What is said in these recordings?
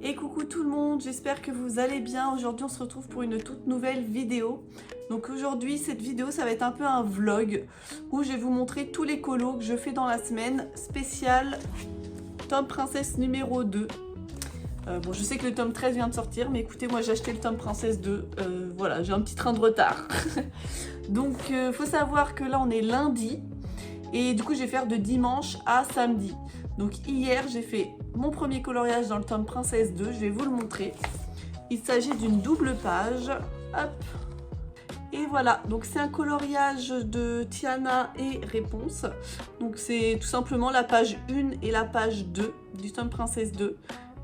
Et coucou tout le monde, j'espère que vous allez bien. Aujourd'hui on se retrouve pour une toute nouvelle vidéo. Donc aujourd'hui cette vidéo ça va être un peu un vlog où je vais vous montrer tous les colos que je fais dans la semaine spécial tome princesse numéro 2. Bon, je sais que le tome 13 vient de sortir, mais écoutez, moi j'ai acheté le tome princesse 2, voilà, j'ai un petit train de retard. Donc faut savoir que là on est lundi et du coup je vais faire de dimanche à samedi. Donc hier j'ai fait mon premier coloriage dans le tome princesse 2, je vais vous le montrer. Il s'agit d'une double page, hop. Et voilà, donc c'est un coloriage de Tiana et Réponse. Donc c'est tout simplement la page 1 et la page 2 du tome princesse 2.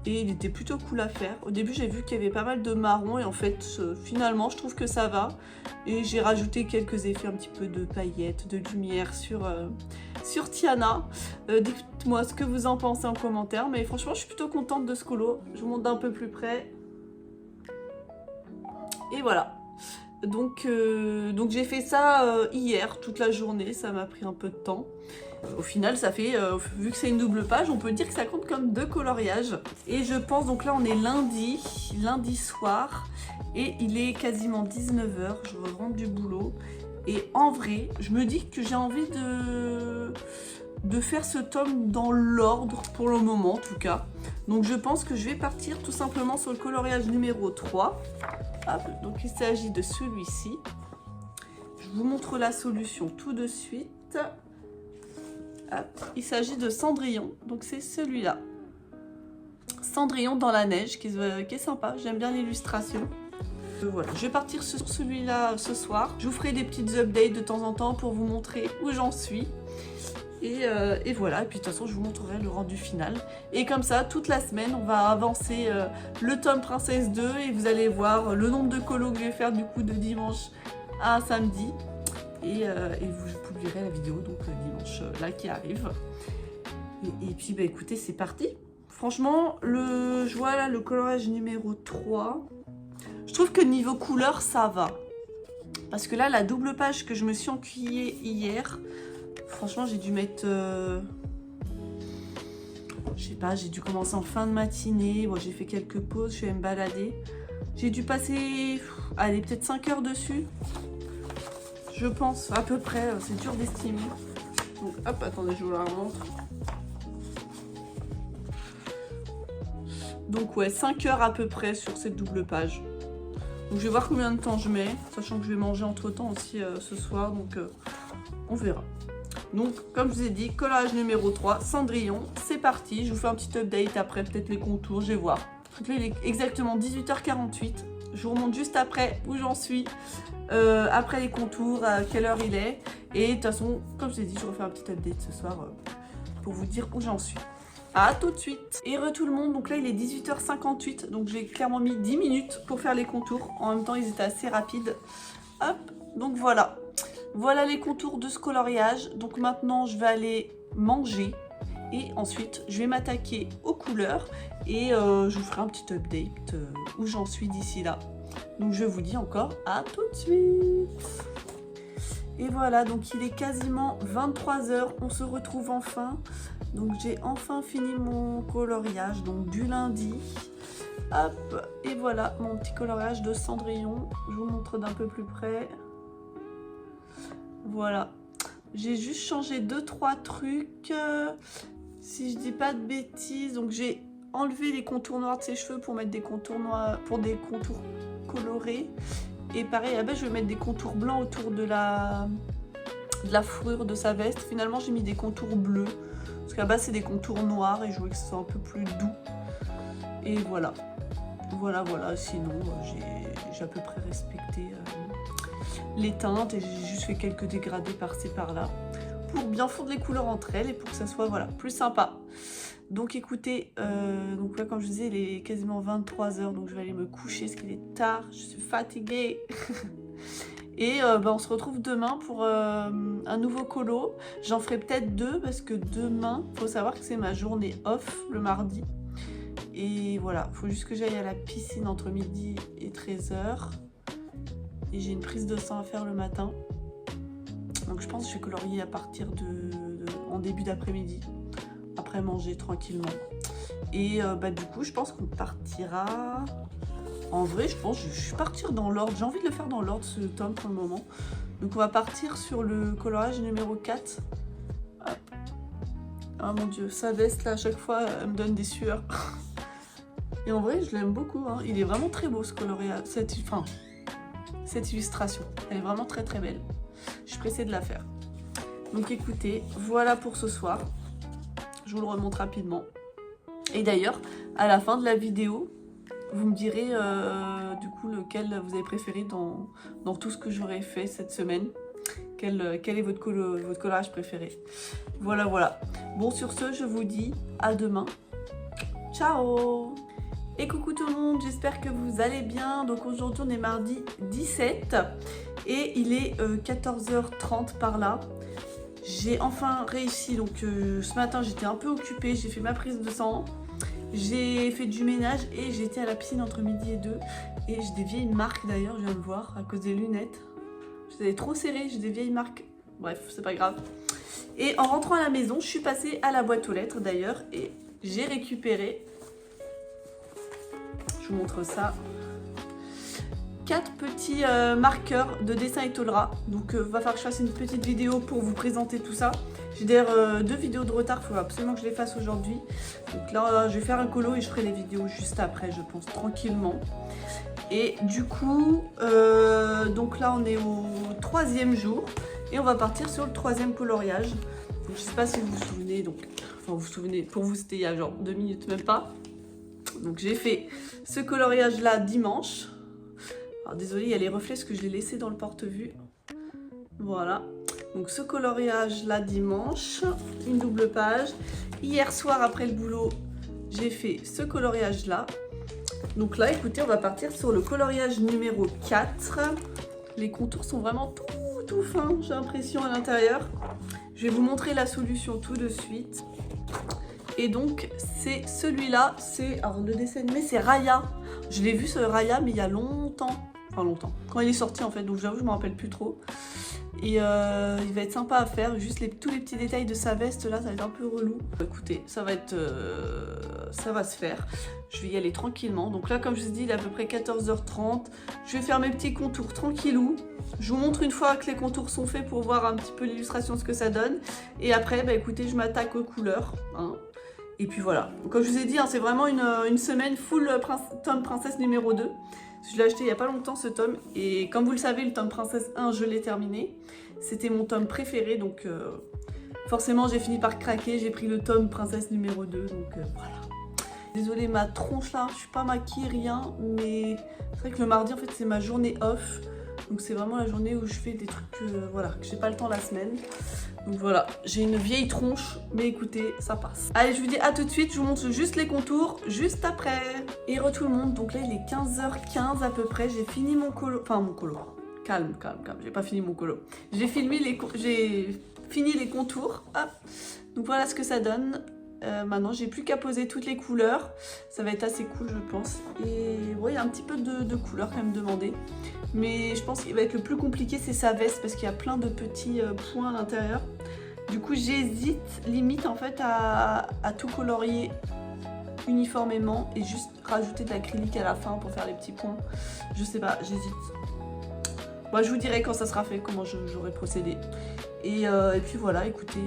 Et il était plutôt cool à faire. Au début j'ai vu qu'il y avait pas mal de marron et en fait finalement je trouve que ça va. Et j'ai rajouté quelques effets, un petit peu de paillettes, de lumière sur Tiana. Dites-moi ce que vous en pensez en commentaire. Mais franchement je suis plutôt contente de ce colo. Je vous montre d'un peu plus près. Et voilà. Donc j'ai fait ça hier, toute la journée. Ça m'a pris un peu de temps. Au final, ça fait, vu que c'est une double page, on peut dire que ça compte comme 2 coloriages. Et je pense, donc là on est lundi soir, et il est quasiment 19 h, je rentre du boulot. Et en vrai, je me dis que j'ai envie de faire ce tome dans l'ordre, pour le moment en tout cas. Donc je pense que je vais partir tout simplement sur le coloriage numéro 3. Hop, donc il s'agit de celui-ci. Je vous montre la solution tout de suite. Il s'agit de Cendrillon, donc c'est celui-là. Cendrillon dans la neige, qui est sympa, j'aime bien l'illustration. Voilà, je vais partir sur celui-là ce soir. Je vous ferai des petites updates de temps en temps pour vous montrer où j'en suis. Et voilà, et puis de toute façon je vous montrerai le rendu final. Et comme ça, toute la semaine, on va avancer le tome princesse 2 et vous allez voir le nombre de colos que je vais faire du coup de dimanche à samedi. Et vous publierez la vidéo donc dimanche là qui arrive. Et puis bah écoutez, c'est parti. Franchement, je vois là le coloriage numéro 3. Je trouve que niveau couleur ça va. Parce que là la double page que je me suis enquillée hier, franchement j'ai dû mettre... je sais pas, j'ai dû commencer en fin de matinée. Bon, j'ai fait quelques pauses, je suis allée me balader. J'ai dû passer, allez, peut-être 5 heures dessus. Je pense, à peu près, c'est dur d'estimer. Donc hop, attendez, je vous la remontre. Donc ouais, 5 heures à peu près sur cette double page. Donc je vais voir combien de temps je mets, sachant que je vais manger entre temps aussi ce soir, donc on verra. Donc comme je vous ai dit, collage numéro 3, Cendrillon, c'est parti. Je vous fais un petit update après, peut-être les contours, je vais voir. Donc là il est exactement 18 h 48. Je vous remonte juste après où j'en suis, après les contours, à quelle heure il est. Et de toute façon, comme je vous ai dit, je refais un petit update ce soir pour vous dire où j'en suis. A tout de suite. Et tout le monde, donc là il est 18 h 58, donc j'ai clairement mis 10 minutes pour faire les contours. En même temps ils étaient assez rapides. Hop, donc voilà. Voilà les contours de ce coloriage. Donc maintenant je vais aller manger. Et ensuite, je vais m'attaquer aux couleurs et je vous ferai un petit update où j'en suis d'ici là. Donc je vous dis encore à tout de suite. Et voilà, donc il est quasiment 23 h, on se retrouve enfin. Donc j'ai enfin fini mon coloriage, donc du lundi. Hop, et voilà mon petit coloriage de Cendrillon. Je vous montre d'un peu plus près. Voilà. J'ai juste changé 2-3 trucs. Si je dis pas de bêtises, donc j'ai enlevé les contours noirs de ses cheveux pour mettre des contours noirs, pour des contours colorés. Et pareil, à base, je vais mettre des contours blancs autour de la fourrure de sa veste. Finalement, j'ai mis des contours bleus. Parce qu'à base, c'est des contours noirs et je voulais que ce soit un peu plus doux. Et voilà. Voilà. Sinon, j'ai à peu près respecté les teintes et j'ai juste fait quelques dégradés par-ci par-là. Pour bien fondre les couleurs entre elles et pour que ça soit voilà, plus sympa. Donc écoutez, donc là comme je disais il est quasiment 23 h, donc je vais aller me coucher parce qu'il est tard, je suis fatiguée. Et on se retrouve demain pour un nouveau colo. J'en ferai peut-être 2 parce que demain, il faut savoir que c'est ma journée off le mardi. Et voilà, il faut juste que j'aille à la piscine entre midi et 13 h. Et j'ai une prise de sang à faire le matin. Donc je pense que je vais colorier à partir en début d'après-midi. Après manger tranquillement. Et du coup, je pense qu'on partira... En vrai, je pense que je vais partir dans l'ordre. J'ai envie de le faire dans l'ordre, ce tome, pour le moment. Donc, on va partir sur le coloriage numéro 4. Hop. Ah mon dieu, sa veste, là, à chaque fois, elle me donne des sueurs. Et en vrai, je l'aime beaucoup. Hein. Il est vraiment très beau, ce coloriage. Cette illustration. Elle est vraiment très, très belle. Je suis pressée de la faire. Donc, écoutez, voilà pour ce soir. Je vous le remonte rapidement. Et d'ailleurs, à la fin de la vidéo, vous me direz du coup lequel vous avez préféré dans tout ce que j'aurais fait cette semaine. Quel est votre coloriage préféré. Voilà, voilà. Bon, sur ce, je vous dis à demain. Ciao! Et coucou tout le monde, j'espère que vous allez bien. Donc aujourd'hui, on est mardi 17 et il est 14h30 par là. J'ai enfin réussi, donc ce matin j'étais un peu occupée, j'ai fait ma prise de sang, j'ai fait du ménage et j'étais à la piscine entre midi et 2. Et j'ai des vieilles marques d'ailleurs, je viens de voir, à cause des lunettes. Je les avais trop serrées, j'ai des vieilles marques, bref, c'est pas grave. Et en rentrant à la maison, je suis passée à la boîte aux lettres d'ailleurs et j'ai récupéré, je vous montre ça, 4 petits marqueurs de dessin étoilera. Donc va falloir que je fasse une petite vidéo pour vous présenter tout ça. J'ai d'ailleurs 2 vidéos de retard, il faut absolument que je les fasse aujourd'hui. Donc là je vais faire un colo et je ferai les vidéos juste après, je pense, tranquillement. Et du coup, donc là on est au 3e jour et on va partir sur le 3e coloriage. Donc, je sais pas si vous vous souvenez, donc, enfin vous vous souvenez, pour vous c'était il y a genre 2 minutes même pas. Donc j'ai fait ce coloriage là dimanche. Alors désolé, il y a les reflets parce que je l'ai laissé dans le porte-vue. Voilà. Donc ce coloriage là dimanche, une double page. Hier soir après le boulot, j'ai fait ce coloriage là. Donc là, écoutez, on va partir sur le coloriage numéro 4. Les contours sont vraiment tout fins, j'ai l'impression, à l'intérieur. Je vais vous montrer la solution tout de suite. Et donc c'est celui-là, alors le dessin animé c'est Raya. Je l'ai vu ce Raya mais il y a longtemps. Enfin longtemps, quand il est sorti en fait, donc j'avoue je me rappelle plus trop. Et il va être sympa à faire, juste tous les petits détails de sa veste là, ça va être un peu relou. Écoutez, ça va se faire. Je vais y aller tranquillement. Donc là comme je vous dis, il est à peu près 14h30. Je vais faire mes petits contours tranquillou. Je vous montre une fois que les contours sont faits pour voir un petit peu l'illustration, ce que ça donne. Et après, écoutez, je m'attaque aux couleurs. Hein. Et puis voilà. Donc, comme je vous ai dit, hein, c'est vraiment une semaine full tome princesse numéro 2. Je l'ai acheté il n'y a pas longtemps ce tome. Et comme vous le savez, le tome princesse 1, je l'ai terminé. C'était mon tome préféré. Donc forcément, j'ai fini par craquer. J'ai pris le tome princesse numéro 2. Donc voilà. Désolée, ma tronche là, je suis pas maquillée, rien. Mais c'est vrai que le mardi, en fait, c'est ma journée off. Donc c'est vraiment la journée où je fais des trucs voilà, que j'ai pas le temps la semaine. Donc voilà, j'ai une vieille tronche, mais écoutez, ça passe. Allez, je vous dis à tout de suite, je vous montre juste les contours, juste après. Et tout le monde, donc là il est 15h15 à peu près, j'ai fini mon colo. Enfin mon colo, calme, j'ai pas fini mon colo. J'ai fini les contours, hop. Donc voilà ce que ça donne. Maintenant j'ai plus qu'à poser toutes les couleurs, ça va être assez cool je pense. Et ouais, il y a un petit peu de couleurs quand même demandé. Mais je pense qu'il va être le plus compliqué, c'est sa veste parce qu'il y a plein de petits points à l'intérieur. Du coup j'hésite limite en fait à tout colorier uniformément et juste rajouter de l'acrylique à la fin pour faire les petits points. Je sais pas, j'hésite. Moi je vous dirai quand ça sera fait comment j'aurai procédé. Et puis voilà, écoutez,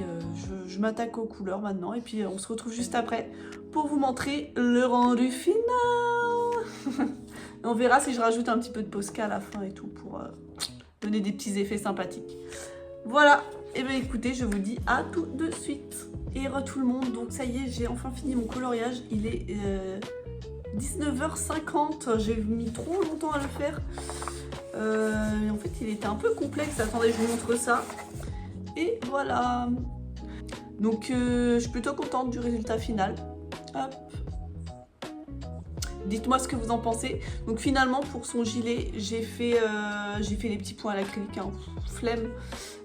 je m'attaque aux couleurs maintenant et puis on se retrouve juste après pour vous montrer le rendu final. On verra si je rajoute un petit peu de Posca à la fin et tout pour donner des petits effets sympathiques. Voilà, et bien écoutez, je vous dis à tout de suite. Et tout le monde, donc ça y est, j'ai enfin fini mon coloriage. Il est 19h50, j'ai mis trop longtemps à le faire. Et en fait, il était un peu complexe. Attendez, je vous montre ça. Et voilà. Donc, je suis plutôt contente du résultat final. Hop. Dites-moi ce que vous en pensez. Donc finalement, pour son gilet, j'ai fait les petits points à l'acrylique. Hein. Flemme,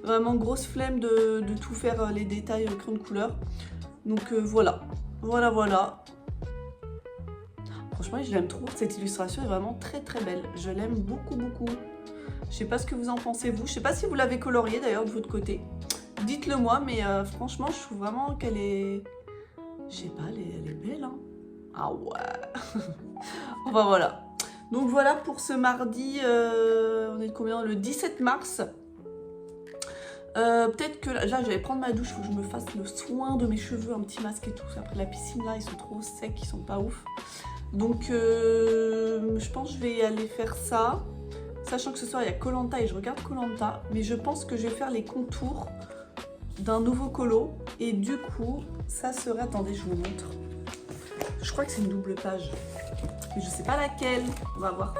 vraiment grosse flemme de tout faire les détails crayon de couleur. Donc voilà. Voilà. Franchement, je l'aime trop. Cette illustration est vraiment très très belle. Je l'aime beaucoup. Je sais pas ce que vous en pensez vous. Je sais pas si vous l'avez coloriée d'ailleurs de votre côté. Dites-le moi, mais franchement, je trouve vraiment qu'elle est... Je sais pas, elle est belle. Hein. Ah ouais. Enfin voilà. Donc voilà pour ce mardi, on est combien? Le 17 mars. Peut-être que là, je vais prendre ma douche, faut que je me fasse le soin de mes cheveux, un petit masque et tout. Après la piscine là, ils sont trop secs, ils sont pas ouf. Donc je pense que je vais aller faire ça. Sachant que ce soir il y a koh Lanta et je regarde koh Lanta. Mais je pense que je vais faire les contours d'un nouveau colo. Et du coup, ça serait... Attendez, je vous montre. Je crois que c'est une double page. Mais je sais pas laquelle. On va voir.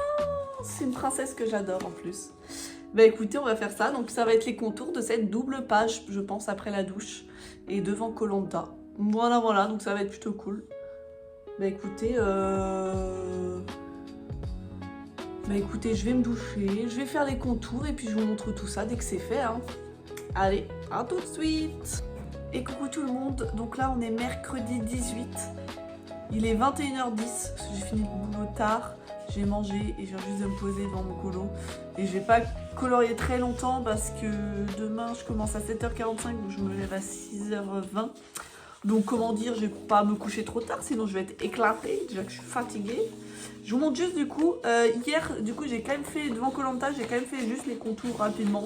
C'est une princesse que j'adore en plus. Bah écoutez, on va faire ça. Donc ça va être les contours de cette double page, je pense, après la douche. Et devant koh Lanta. Voilà, voilà. Donc ça va être plutôt cool. Bah écoutez, je vais me doucher. Je vais faire les contours et puis je vous montre tout ça dès que c'est fait. Hein. Allez, à tout de suite. Et coucou tout le monde. Donc là, on est mercredi 18. Il est 21h10. J'ai fini le boulot tard. J'ai mangé et je viens juste de me poser devant mon colo. Et je vais pas colorier très longtemps parce que demain je commence à 7h45 donc je me lève à 6h20. Donc comment dire, je vais pas me coucher trop tard sinon je vais être éclatée, déjà que je suis fatiguée. Je vous montre juste du coup, hier du coup j'ai quand même fait, devant koh Lanta, j'ai quand même fait juste les contours rapidement.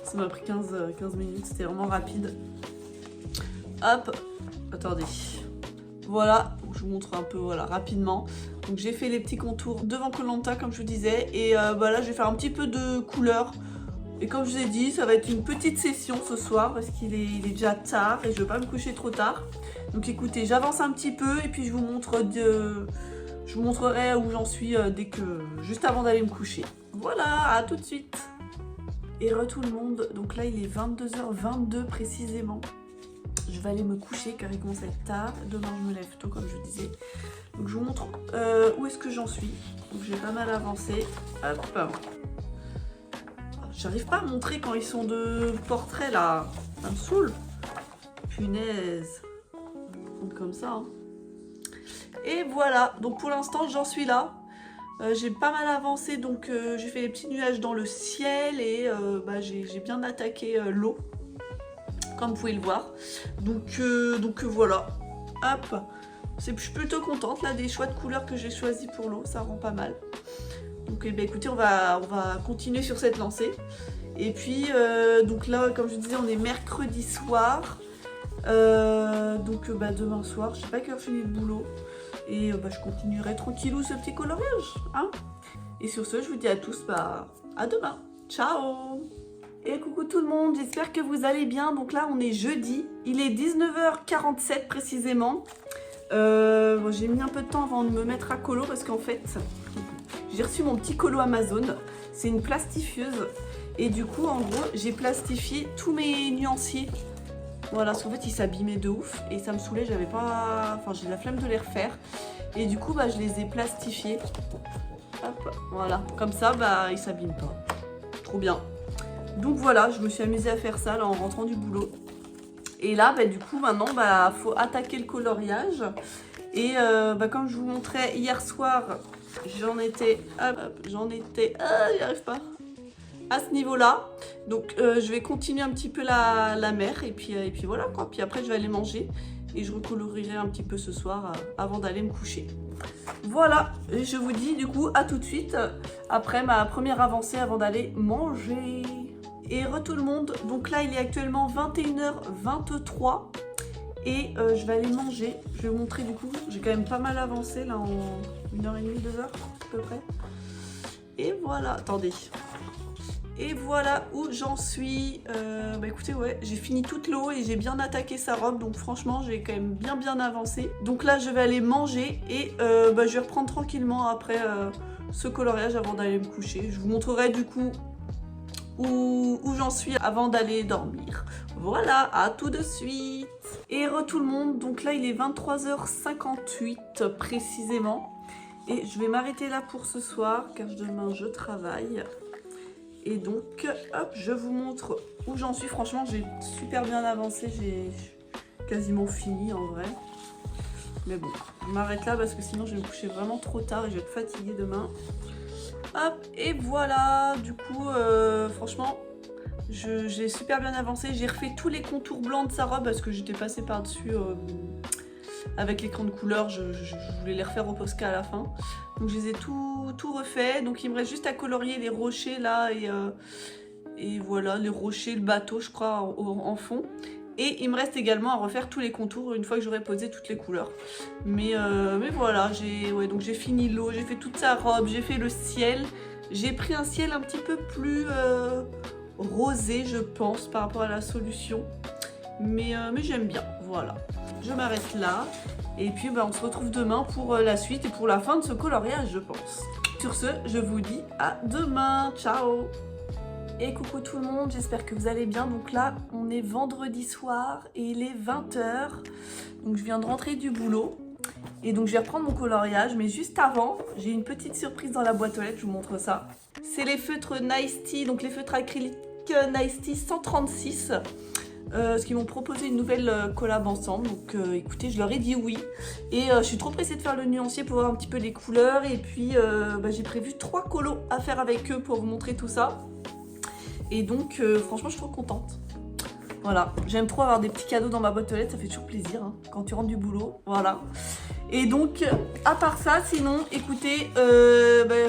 Ça m'a pris 15 minutes, c'était vraiment rapide. Hop, attendez. Voilà, je vous montre un peu voilà, rapidement. Donc j'ai fait les petits contours devant koh Lanta comme je vous disais. Et bah là je vais faire un petit peu de couleur. Et comme je vous ai dit, ça va être une petite session ce soir parce qu'il est, déjà tard et je ne veux pas me coucher trop tard. Donc écoutez, j'avance un petit peu et puis je vous montrerai où j'en suis juste avant d'aller me coucher. Voilà, à tout de suite. Et tout le monde, donc là il est 22h22 précisément. Je vais aller me coucher car il commence à être tard. Demain je me lève tôt comme je disais. Donc je vous montre où est-ce que j'en suis. Donc j'ai pas mal avancé. Hop. J'arrive pas à montrer quand ils sont de portrait là. Ça me saoule. Punaise. Donc comme ça. Hein. Et voilà. Donc pour l'instant j'en suis là. J'ai pas mal avancé. Donc j'ai fait les petits nuages dans le ciel. Et j'ai bien attaqué l'eau. Comme vous pouvez le voir. Donc voilà. Hop. Je suis plutôt contente là des choix de couleurs que j'ai choisis pour l'eau. Ça rend pas mal. Donc écoutez, on va continuer sur cette lancée. Et puis, donc là, comme je disais, on est mercredi soir. Demain soir, je sais pas à quelle heure je finis le boulot. Et je continuerai tranquillou ce petit coloriage. Hein. Et sur ce, je vous dis à tous, à demain. Ciao. Et coucou tout le monde, j'espère que vous allez bien. Donc là, on est jeudi. Il est 19h47 précisément. J'ai mis un peu de temps avant de me mettre à colo parce qu'en fait... J'ai reçu mon petit colo Amazon, c'est une plastifieuse et du coup en gros j'ai plastifié tous mes nuanciers. Voilà, parce qu'en fait ils s'abîmaient de ouf et ça me saoulait, j'avais pas... Enfin j'ai la flemme de les refaire et du coup je les ai plastifiés. Hop, voilà, comme ça ils s'abîment pas. Trop bien. Donc voilà, je me suis amusée à faire ça là en rentrant du boulot. Et là du coup maintenant faut attaquer le coloriage. Et comme je vous montrais hier soir, j'y arrive pas, à ce niveau-là. Donc je vais continuer un petit peu la mer et puis voilà quoi. Puis après je vais aller manger et je recolorierai un petit peu ce soir avant d'aller me coucher. Voilà, et je vous dis du coup à tout de suite après ma première avancée avant d'aller manger. Et tout le monde, donc là il est actuellement 21h23. Et je vais aller manger. Je vais vous montrer du coup. J'ai quand même pas mal avancé là en 1h30, 2h à peu près. Et voilà. Attendez. Et voilà où j'en suis. Écoutez, ouais, j'ai fini toute l'eau et j'ai bien attaqué sa robe. Donc franchement, j'ai quand même bien avancé. Donc là, je vais aller manger et je vais reprendre tranquillement après ce coloriage avant d'aller me coucher. Je vous montrerai du coup où j'en suis avant d'aller dormir. Voilà, à tout de suite. Et tout le monde, donc là il est 23h58 précisément. Et je vais m'arrêter là pour ce soir car demain je travaille. Et donc, hop, je vous montre où j'en suis. Franchement, j'ai super bien avancé, j'ai quasiment fini en vrai. Mais bon, je m'arrête là parce que sinon je vais me coucher vraiment trop tard et je vais être fatiguée demain. Hop, et voilà, du coup, franchement, j'ai super bien avancé. J'ai refait tous les contours blancs de sa robe parce que j'étais passée par-dessus avec l'écran de couleur, je voulais les refaire au Posca à la fin. Donc je les ai tout refait, donc il me reste juste à colorier les rochers là et voilà, les rochers, le bateau je crois en fond. Et il me reste également à refaire tous les contours une fois que j'aurai posé toutes les couleurs. Mais voilà, donc j'ai fini l'eau, j'ai fait toute sa robe, j'ai fait le ciel. J'ai pris un ciel un petit peu plus rosé, je pense, par rapport à la solution. Mais j'aime bien, voilà. Je m'arrête là. Et puis on se retrouve demain pour la suite et pour la fin de ce coloriage, je pense. Sur ce, je vous dis à demain. Ciao! Et coucou tout le monde, j'espère que vous allez bien. Donc là, on est vendredi soir et il est 20 h. Donc je viens de rentrer du boulot. Et donc je vais reprendre mon coloriage. Mais juste avant, j'ai une petite surprise dans la boîte aux lettres, je vous montre ça. C'est les feutres Nice Tea, donc les feutres acryliques Nice Tea 136. Parce qu'ils m'ont proposé une nouvelle collab ensemble. Donc écoutez, je leur ai dit oui. Et je suis trop pressée de faire le nuancier pour voir un petit peu les couleurs. Et puis j'ai prévu 3 colos à faire avec eux pour vous montrer tout ça. Et donc, franchement, je suis trop contente. Voilà, j'aime trop avoir des petits cadeaux dans ma boîte aux lettres, ça fait toujours plaisir hein, quand tu rentres du boulot. Voilà. Et donc, à part ça, sinon, écoutez,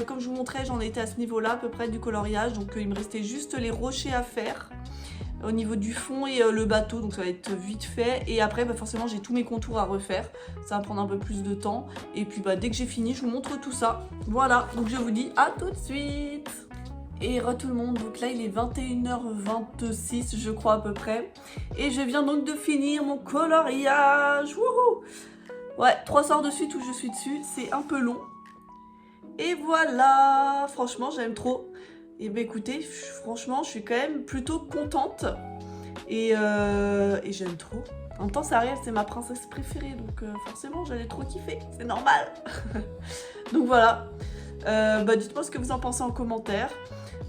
comme je vous montrais, j'en étais à ce niveau-là, à peu près du coloriage. Donc, il me restait juste les rochers à faire au niveau du fond et le bateau. Donc, ça va être vite fait. Et après, forcément, j'ai tous mes contours à refaire. Ça va prendre un peu plus de temps. Et puis, dès que j'ai fini, je vous montre tout ça. Voilà, donc je vous dis à tout de suite. Et re tout le monde, donc là il est 21h26 je crois à peu près. Et je viens donc de finir mon coloriage. Wouhou! Ouais, 3 soirs de suite où je suis dessus, c'est un peu long. Et voilà, franchement j'aime trop. Et écoutez, franchement je suis quand même plutôt contente. Et j'aime trop. En même temps ça arrive, c'est ma princesse préférée, donc forcément j'allais trop kiffer, c'est normal. Donc voilà, dites-moi ce que vous en pensez en commentaire.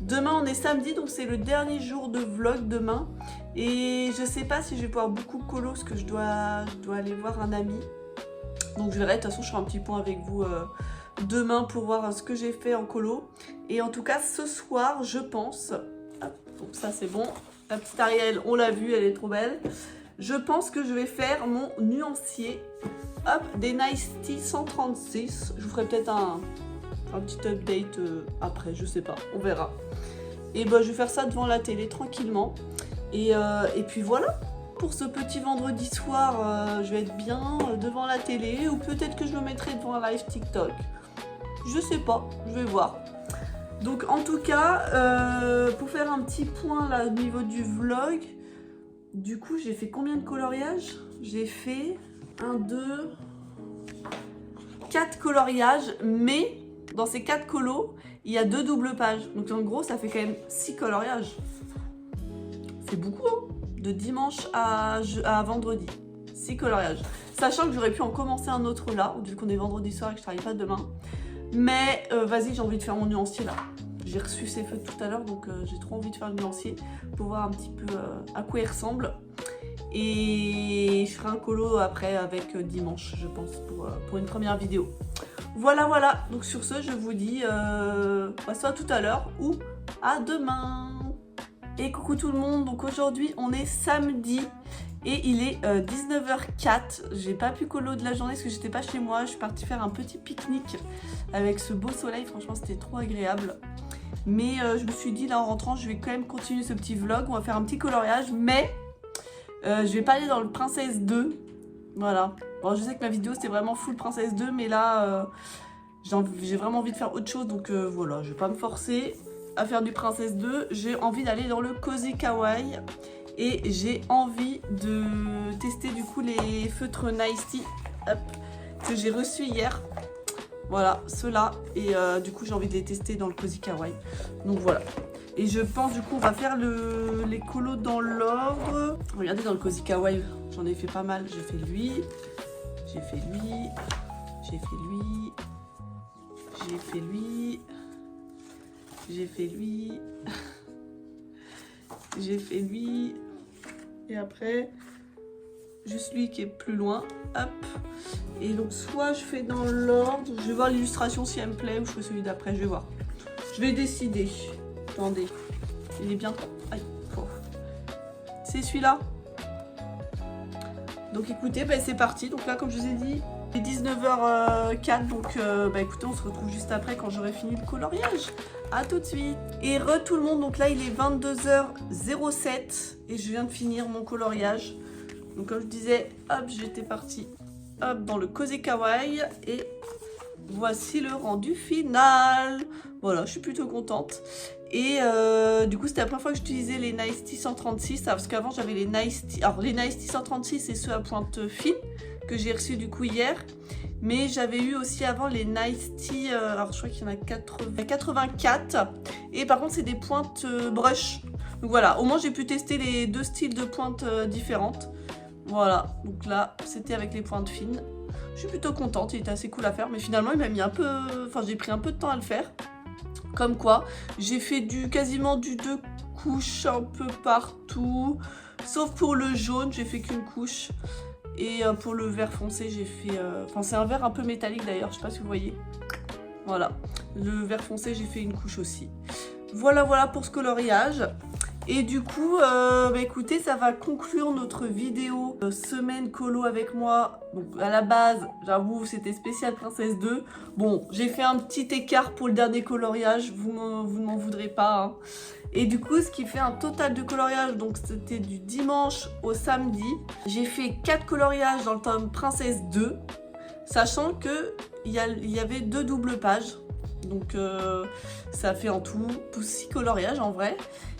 Demain on est samedi, donc c'est le dernier jour de vlog demain. Et je sais pas si je vais pouvoir beaucoup colo parce que je dois aller voir un ami. Donc je verrai, de toute façon je ferai un petit point avec vous demain pour voir ce que j'ai fait en colo. Et en tout cas ce soir je pense, hop, donc ça c'est bon, la petite Ariel on l'a vue, elle est trop belle. Je pense que je vais faire mon nuancier, hop, des Nice Tea 136. Je vous ferai peut-être un petit update après, je sais pas, on verra. Et je vais faire ça devant la télé tranquillement. Et puis voilà, pour ce petit vendredi soir, je vais être bien devant la télé. Ou peut-être que je me mettrai devant un live TikTok. Je sais pas, je vais voir. Donc en tout cas, pour faire un petit point là au niveau du vlog, du coup j'ai fait combien de coloriages? J'ai fait 1, 2, 4 coloriages, mais dans ces 4 colos, il y a 2 doubles pages. Donc en gros, ça fait quand même 6 coloriages. C'est beaucoup, hein, de dimanche à vendredi. 6 coloriages. Sachant que j'aurais pu en commencer un autre là, vu qu'on est vendredi soir et que je travaille pas demain. Mais vas-y, j'ai envie de faire mon nuancier là. J'ai reçu ces feutres tout à l'heure, donc j'ai trop envie de faire le nuancier pour voir un petit peu à quoi il ressemble. Et je ferai un colo après avec dimanche, je pense, pour une première vidéo. Voilà, donc sur ce, je vous dis soit à tout à l'heure ou à demain. Et coucou tout le monde, donc aujourd'hui on est samedi et il est 19h04. J'ai pas pu colo de la journée parce que j'étais pas chez moi. Je suis partie faire un petit pique-nique avec ce beau soleil, franchement c'était trop agréable. Mais je me suis dit là en rentrant, je vais quand même continuer ce petit vlog. On va faire un petit coloriage, mais je vais pas aller dans le Princesse 2. Voilà. Bon, je sais que ma vidéo c'était vraiment full Princesse 2, mais là j'ai vraiment envie de faire autre chose, donc voilà, je vais pas me forcer à faire du Princesse 2. J'ai envie d'aller dans le Cozy Kawaii et j'ai envie de tester du coup les feutres Nice Tea, hop, que j'ai reçus hier. Voilà, ceux-là, et du coup j'ai envie de les tester dans le Cozy Kawaii. Donc voilà. Et je pense du coup on va faire les colos dans l'ordre. Regardez, dans le Cozy Kawaii, j'en ai fait pas mal. J'ai fait lui, j'ai fait lui, j'ai fait lui, j'ai fait lui, j'ai fait lui, j'ai fait lui, et après juste lui qui est plus loin, hop. Et donc soit je fais dans l'ordre, je vais voir l'illustration si elle me plaît, ou je fais celui d'après, je vais voir. Je vais décider. Attendez, il est bien temps. Aïe, c'est celui-là. Donc écoutez, bah, c'est parti. Donc là, comme je vous ai dit, il est 19h04. Donc bah, écoutez, on se retrouve juste après quand j'aurai fini le coloriage. A tout de suite. Et tout le monde, donc là il est 22h07 et je viens de finir mon coloriage. Donc comme je disais, hop, j'étais partie hop dans le Cozy Kawaii et voici le rendu final. Voilà, je suis plutôt contente. Et du coup, c'était la première fois que j'utilisais les Nice Tea 136. Parce qu'avant, j'avais les Nice Tea. Alors, les Nice Tea 136, c'est ceux à pointe fine que j'ai reçus du coup hier. Mais j'avais eu aussi avant les Nice Tea. Alors, je crois qu'il y en a 84. Et par contre, c'est des pointes brush. Donc voilà, au moins, j'ai pu tester les deux styles de pointes différentes. Voilà, donc là, c'était avec les pointes fines. Je suis plutôt contente, il était assez cool à faire. Mais finalement, il m'a mis un peu... Enfin, j'ai pris un peu de temps à le faire. Comme quoi, j'ai fait quasiment du 2 couches un peu partout. Sauf pour le jaune, j'ai fait qu'une couche. Et pour le vert foncé, j'ai fait... Enfin, c'est un vert un peu métallique d'ailleurs, je sais pas si vous voyez. Voilà. Le vert foncé, j'ai fait une couche aussi. Voilà, voilà pour ce coloriage. Et du coup, bah écoutez, ça va conclure notre vidéo semaine colo avec moi. Donc à la base, j'avoue, c'était spécial Princesse 2. Bon, j'ai fait un petit écart pour le dernier coloriage, vous ne m'en voudrez pas. Hein. Et du coup, ce qui fait un total de coloriage, donc c'était du dimanche au samedi. J'ai fait 4 coloriages dans le tome Princesse 2, sachant qu'il y avait 2 doubles pages. Donc ça fait en tout 6 coloriages en vrai.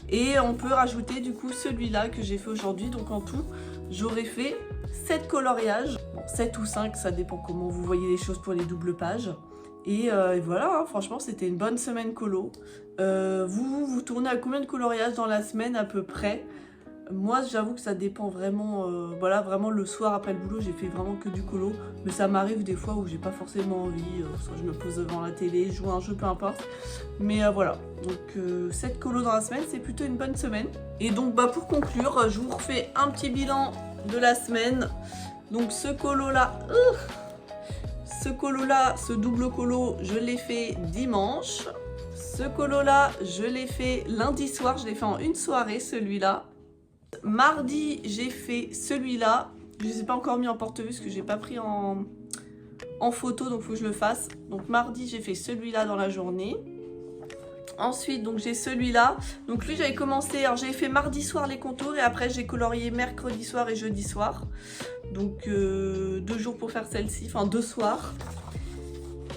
Et on peut rajouter du coup celui-là que j'ai fait aujourd'hui. Donc en tout, j'aurais fait 7 coloriages. Bon, 7 ou 5, ça dépend comment vous voyez les choses pour les doubles pages. Et voilà, hein, franchement, c'était une bonne semaine colo. Vous tournez à combien de coloriages dans la semaine à peu près? Moi, j'avoue que ça dépend vraiment. Voilà, vraiment le soir après le boulot, j'ai fait vraiment que du colo. Mais ça m'arrive des fois où j'ai pas forcément envie. Soit je me pose devant la télé, je joue à un jeu, peu importe. Mais voilà. Donc 7 colos dans la semaine, c'est plutôt une bonne semaine. Et donc bah, pour conclure, je vous refais un petit bilan de la semaine. Donc ce colo-là, ce double colo, je l'ai fait dimanche. Ce colo-là, je l'ai fait lundi soir. Je l'ai fait en une soirée, celui-là. Mardi, j'ai fait celui-là. Je ne les ai pas encore mis en porte-vue parce que j'ai pas pris en photo, donc il faut que je le fasse. Donc mardi, j'ai fait celui-là dans la journée. Ensuite, donc j'ai celui-là. Donc lui, j'avais commencé, alors j'avais fait mardi soir les contours et après j'ai colorié mercredi soir et jeudi soir. Donc 2 jours pour faire celle-ci, enfin 2 soirs.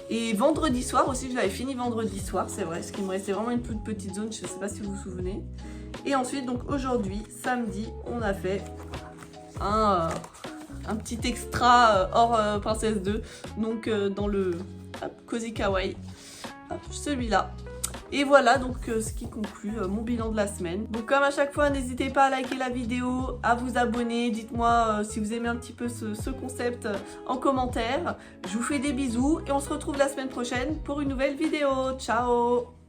Et vendredi soir aussi, je l'avais fini vendredi soir, c'est vrai, parce qu'il me restait vraiment une toute petite zone, je ne sais pas si vous vous souvenez. Et ensuite, donc aujourd'hui, samedi, on a fait un petit extra hors Princesse 2, donc dans le Cozy Kawaii, celui-là. Et voilà donc ce qui conclut mon bilan de la semaine. Donc comme à chaque fois, n'hésitez pas à liker la vidéo, à vous abonner. Dites-moi si vous aimez un petit peu ce concept en commentaire. Je vous fais des bisous et on se retrouve la semaine prochaine pour une nouvelle vidéo. Ciao!